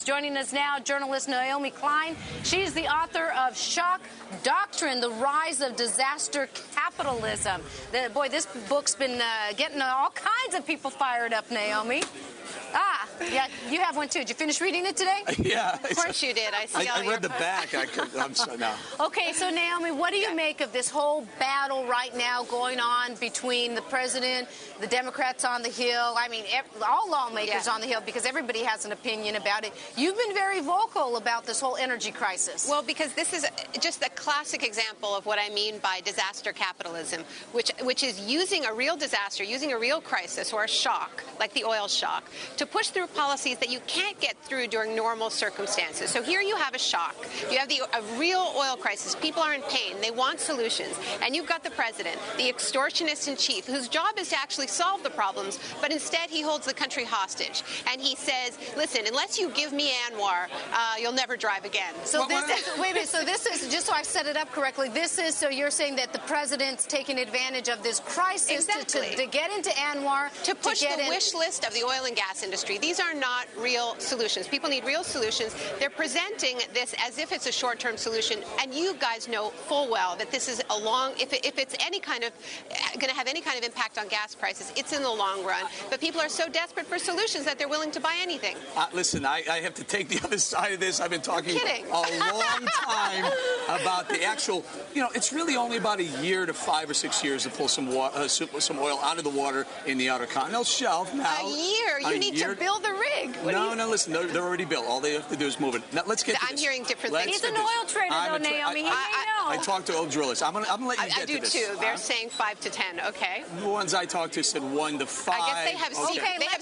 Joining us now, journalist Naomi Klein. She's the author of Shock Doctrine, The Rise of Disaster Capitalism. Boy, this book's been getting all kinds of people fired up, Naomi. Yeah, you have one too. Did you finish reading it today? Yeah. Of course you did. I read the back. I'm sorry, no. Okay, so Naomi, what do you make of this whole battle right now going on between the president, the Democrats on the Hill, I mean, all lawmakers on the Hill, because everybody has an opinion about it. You've been very vocal about this whole energy crisis. Well, because this is just a classic example of what I mean by disaster capitalism, which is using a real disaster, using a real crisis or a shock, like the oil shock, to push through policies that you can't get through during normal circumstances. So here you have a shock. You have a real oil crisis. People are in pain. They want solutions. And you've got the president, the extortionist in chief, whose job is to actually solve the problems, but instead he holds the country hostage. And he says, listen, unless you give me Anwar, you'll never drive again. So this is, wait a minute, so this is, just so I set it up correctly, this is, so you're saying that the president's taking advantage of this crisis to get into Anwar, to push the wish list of the oil and gas industry. These are not real solutions. People need real solutions. They're presenting this as if it's a short-term solution, and you guys know full well that this is a long, if it's any kind of, going to have any kind of impact on gas prices, it's in the long run. But people are so desperate for solutions that they're willing to buy anything. Listen, I have to take the other side of this. I've been talking a long time about the actual, it's really only about a year to 5 or 6 years to pull some oil out of the water in the Outer Continental Shelf. Now, a year? You need to build the rig. No, listen, they're already built. All they have to do is move it. Now, let's get to I'm hearing different things. He's an oil trader, though, Naomi. He may know. I talk to oil drillers. I'm going to let you get to this. I do, too. They're saying 5 to 10, okay? The ones I talked to said 1 to 5. I guess they have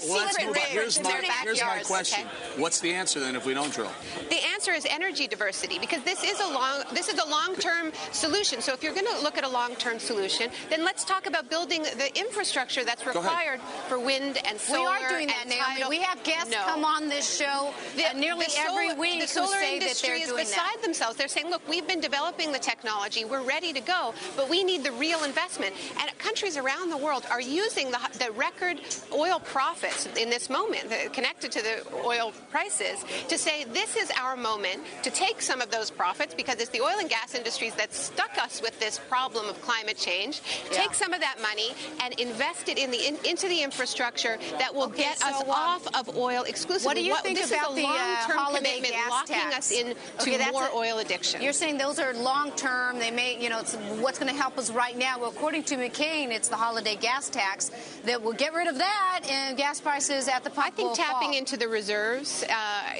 secret rigs in their backyards. Here's my question. Okay. What's the answer, then, if we don't drill? The answer is energy diversity, because this is a long-term solution. So if you're going to look at a long-term solution, then let's talk about building the infrastructure that's required for wind and solar. We are doing that, Naomi. We have guests come on this show nearly every week who say that they're doing that. The solar industry is beside themselves. They're saying, look, we've been developing the technology. We're ready to go, but we need the real investment. And countries around the world are using the record oil profits in this moment, connected to the oil prices, to say this is our moment to take some of those profits, because it's the oil and gas industries that stuck us with this problem of climate change. Take some of that money and invest it into the infrastructure that will get us off of oil exclusively. What do you think about the holiday commitment gas locking tax? us into more oil addiction? You're saying those are long-term. They may, it's what's going to help us right now. Well, according to McCain, it's the holiday gas tax that will get rid of that, and gas prices at the pump I think will tapping fall. into the reserves.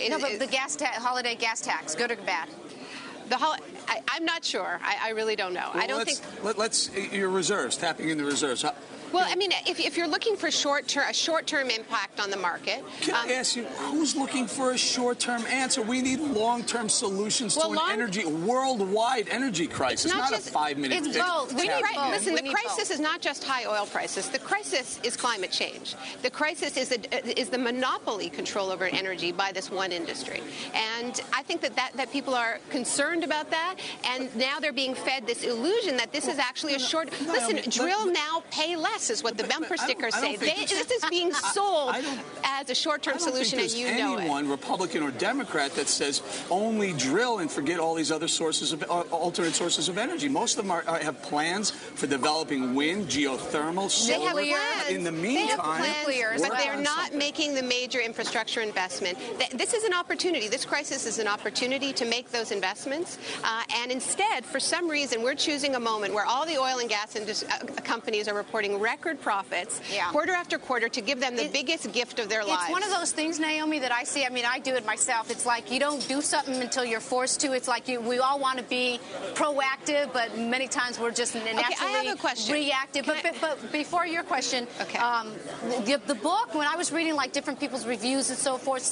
No, but the holiday gas tax, good or bad? I'm not sure. I really don't know. Well, I don't think. Let's your reserves, tapping in the reserves. Well, I mean, if you're looking for a short-term impact on the market. Can I ask you, who's looking for a short-term answer? We need long-term solutions to an worldwide energy crisis, not a 5-minute fix. It's both. Listen, the crisis is not just high oil prices. The crisis is climate change. The crisis is the monopoly control over energy by this one industry. And I think that people are concerned about that, and now they're being fed this illusion that this is actually a short... Listen, drill now, pay less is what the bumper stickers say. This is being sold as a short-term solution, and you know it. I don't think there's anyone, Republican or Democrat, that says only drill and forget all these other alternate sources of energy. Most of them have plans for developing wind, geothermal, solar. They have plans. In the meantime, but they're not making the major infrastructure investment. This is an opportunity. This crisis is an opportunity to make those investments. And instead, for some reason, we're choosing a moment where all the oil and gas companies are reporting record profits quarter after quarter to give them the biggest gift of their lives. It's one of those things, Naomi, that I see. I mean, I do it myself. It's like you don't do something until you're forced to. It's like we all want to be proactive, but many times we're just naturally reactive. But before your question, the book, when I was reading like different people's reviews and so forth,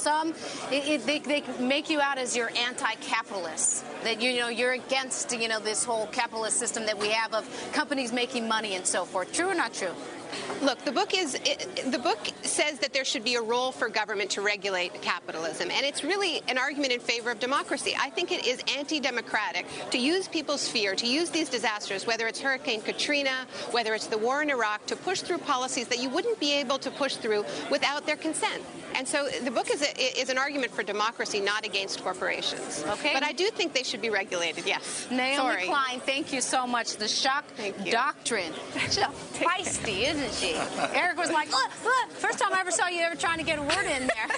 they make you out as you're anti-capitalist, that you're against this whole capitalist system that we have of companies making money and so forth. True or not true? Look, the book says that there should be a role for government to regulate capitalism, and it's really an argument in favor of democracy. I think it is anti-democratic to use people's fear, to use these disasters, whether it's Hurricane Katrina, whether it's the war in Iraq, to push through policies that you wouldn't be able to push through without their consent. And so the book is an argument for democracy, not against corporations. Okay. But I do think they should be regulated, yes. Naomi Klein, thank you so much. The shock doctrine. She's feisty, isn't she? Eric was like, look, first time I ever saw you ever trying to get a word in there.